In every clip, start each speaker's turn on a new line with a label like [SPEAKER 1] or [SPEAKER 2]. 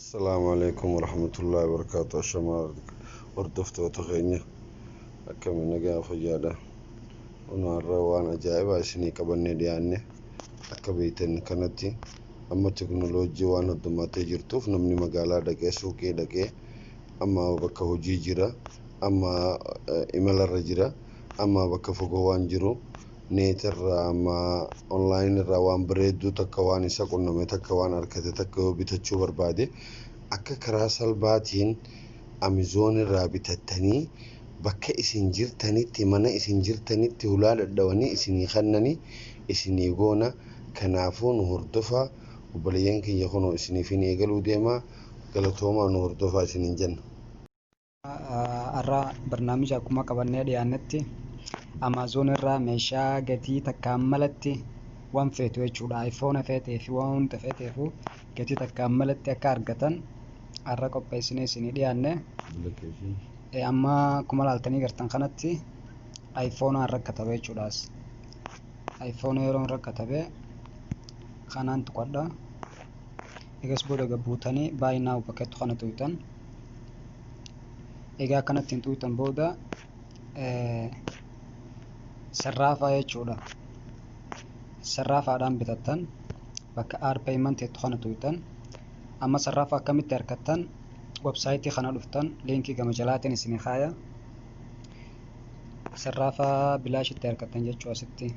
[SPEAKER 1] السلام عليكم ورحمة الله وبركاته. الشمال وردفت وتغيني أكم نجا فجادة ونار وانا جايبة سني كبني ديانة أكبيتن كنتي أما تكنولوجي وانا دماتي جرتوف نمني مقالة دكي سوكي دكي أما بكا هجي جرا أما إيميل الرجرا أما بكا فقوان جرو نيتر أما أونلاين روان بريدو تكوان يساقون نمي تكوان أركتي تكو بتتشو بربادي akka karaa salphaatiin Amazon irraa bitattanii bakka isin jirtanitti mana isin jirtanitti hulaa dadhawanii isinii kannanii isinii goona. Kanaafuu nu hordofaa. Obboleeyyan kiyya kunoo isiniif hin eegaluu deemaa. Galatoomaa nu hordofaa isiniin jenna.
[SPEAKER 2] Arraa barnaamija akkuma qabannee dhiyaannetti Amazon irraa meeshaa gatii takkaan malatti waan feetu jechuudha. iPhone feetee fi waan hunda feeteefu gatii takkaan malatti akka argatan arra qopheessinee isinii dhiyaanne. Amma akkuma ilaaltanii gartan kanatti iPhone harra katabe jechuudhaas. iPhone yeroo irra katabe kanaan tuqadha. Egas booda gabbuutanii baay'inaa bakkeetti kana tuytan. Egaa kanatti hin tuytan booda sarraafaa jechuudha. Sarraafaadhaan bitattan bakka aar payment jettu kana tuytan. Amma sarraafa akkamitti argattan websaayitii kana dhuftan liinkii gama jalaatiin isinii kaaya. Sarraafa bilaashitti argattan jechuu asitti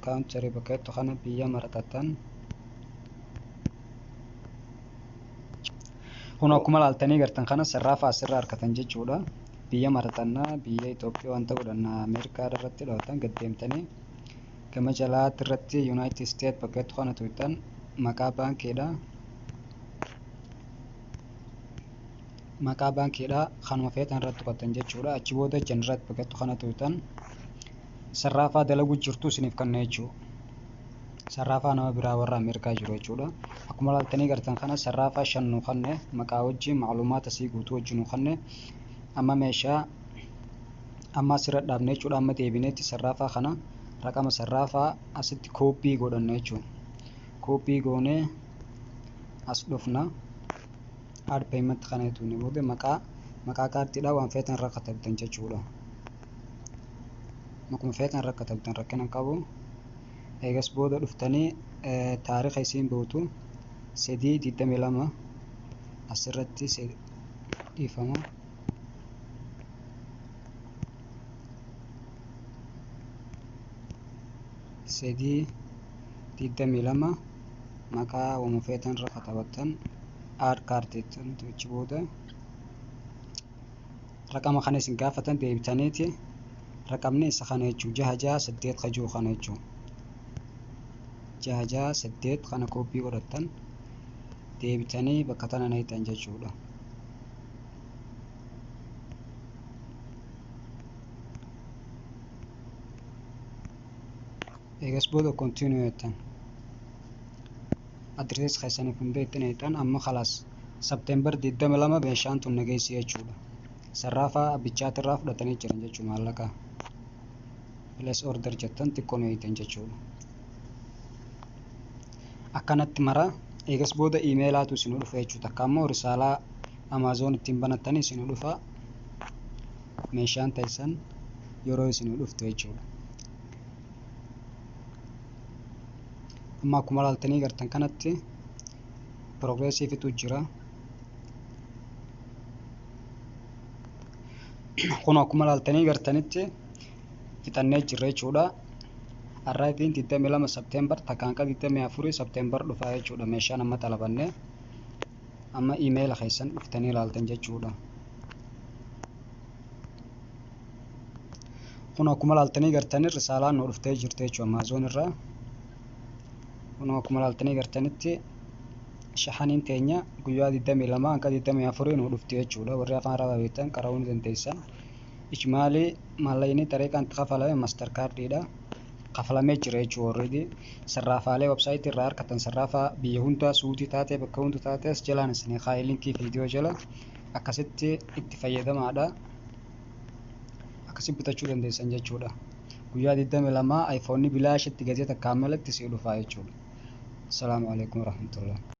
[SPEAKER 2] kaawuntarii bakkeettu kana biyya maratattan. Kun akkuma ilaaltanii gartan kana sarraafa asirraa argatan jechuudha. Biyya maratannaa biyya Itoophiyaa wanta godhannaa Ameerikaa irratti dhawatan gad deemtanii gama jalaatti irratti United States bakkeetti kana tuytan maqaa baankiidha. Maqaa baankiidha kanuma feetan irratti tuqatan jechuudha. Achi booda jenirratti bakkeetti kana tuytan sarraafaa dalaguu jirtu isiniif kanna jechuudha. Sarraafaa nama biraa warra Ameerikaa jiru jechuudha. Akkuma ilaaltanii gartan kana sarraafaa 5 nu kanne maqaa wajjin macluumaata sii guutuu wajjin nu kanne. Amma meeshaa amma asirra dhaabne jechuudha. Amma deebineetti sarraafaa kana raqama sarraafaa asitti kooppii godhanna jechuudha. Kooppii goonee as dhufna. Add payment kana jechuun booda maqaa kaartiidha waan feetan irra katabdan jechuudha. Makuma feetan irra katabdan rakkina qabu. Eegas booda dhuftanii taariikha isiin bootu 3/22 asirratti dhiifama. 3/22 maqaa waan feetan irra katabatan add kaartiitti achi booda raqama kana isin gaafatan deebitaniiti raqamni isa kana jechuudha 668 kajuu kana jechuudha. 668 kana kooppii godhatan deebitanii bakka tana naytan jechuudha. Egas booda continue jettan adrees keessaniif hunda itti naytan. Amma khalaas September 22 meeshaan tun nageessi jechuudha. Sarraafaa bichaatirraa fudhatanii jiran jechuudha maallaqa. Place order jettan xiqqoo naytan jechuudha. Akkanatti mara eegas booda iimeelaatu isin dhufa jechuudha. Akka ammoo risaalaa Amazon ittiin banattanii isin dhufa. Meeshaan ta'isan yeroo isin dhuftu jechuudha. Amma akkuma ilaaltanii gartan kanatti progressiifitu jira. Kun akkuma ilaaltanii gartanitti fixannee jirra jechuudha. Arriving 22 September takkaanqa 24 September dhufaa jechuudha. Meeshaan amma xalabanne amma email keessan dhuftanii ilaaltan jechuudha. Kun akkuma ilaaltanii gartanii risaalaan nu dhuftee jirti jechuudha Amazon irraa. Kun akkuma ilaaltanii gartanitti shahaniin teenya guyyaa 22 hanga 24 nu dhufti jechuudha. Warri afaan arabaa beektan qara'uu ni dandeessan. Ijmaalii maallaqni tareeqaan kafalame master kaardiidha. Kafalamee jira jechuudha already. Sarraafaalee websaayitii irraa argatan sarraafaa biyya hundaa suutii taatee bakka hunda taates jalaan isinii kaa'ee linkii viidiyoo jala akkasitti itti fayyadamaadha. Akkasitti bitachuu dandeessan jechuudha. Guyyaa 22 iPhone bilaashitti gatii takkaan malatti si dhufaa jechuudha. Assalamualaikum warahmatullahi